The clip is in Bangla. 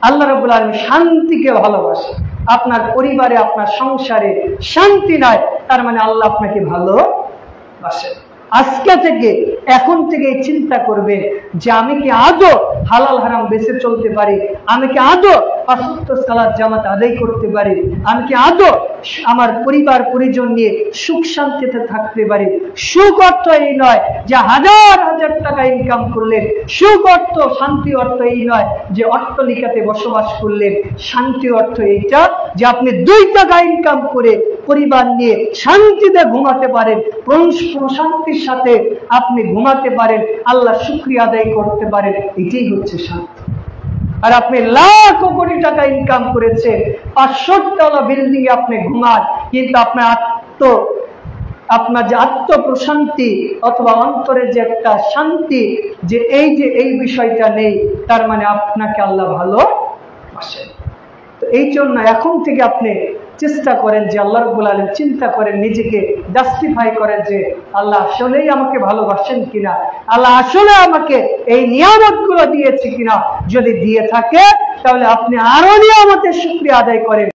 আল্লাহ রাব্বুল আলামিন শান্তিকে ভালোবাসে। আপনার পরিবারে, আপনার সংসারে শান্তি নাই, তার মানে আল্লাহ আপনাকে ভালোবাসে। আজকে থেকে, এখন থেকে চিন্তা করবেন যে আমি কি আদৌ হালাল হারাম বেঁচে চলতে পারি, আমি কি আদৌ পাঁচ ওয়াক্ত সালাত জামাত আদায় করতে পারি, আমি কি আদৌ আমার পরিবার পরিজন নিয়ে সুখ শান্তিতে থাকতে পারি। সুখ অর্থ এই নয় যে হাজার হাজার টাকা ইনকাম করলেন, সুখ অর্থ, শান্তি অর্থ এই নয় যে অট্টালিকাতে বসবাস করলেন। শান্তি অর্থ এইটা যে আপনি 2 টাকা ইনকাম করে পরিবার নিয়ে শান্তিতে ঘুমাতে পারেন, প্রশান্তির সাথে আপনি ঘুমাতে পারেন, আল্লাহ শুকরিয়া আদায় করতে পারেন, এটাই হচ্ছে শান্তি। আর আপনি লাখ কোটি টাকা ইনকাম করেছেন, 500 তলা বিল্ডিং এ আপনি ঘুমান, কিন্তু আপনার যে আত্মপ্রশান্তি অথবা অন্তরে যে একটা শান্তি, যে এই বিষয়টা নেই, তার মানে আপনাকে আল্লাহ ভালোবাসেন। তো এই জন্য এখন থেকে আপনি চেষ্টা করেন যে আল্লাহ রাব্বুল আলামিন, চিন্তা করেন, নিজেকে জাস্টিফাই করেন যে আল্লাহ আসলেই আমাকে ভালোবাসেন কিনা, আল্লাহ আসলে আমাকে এই নিয়ামতগুলো দিয়েছে কিনা। যদি দিয়ে থাকে তাহলে আপনি আরো নিয়ামতের শুকরিয়া আদায় করেন।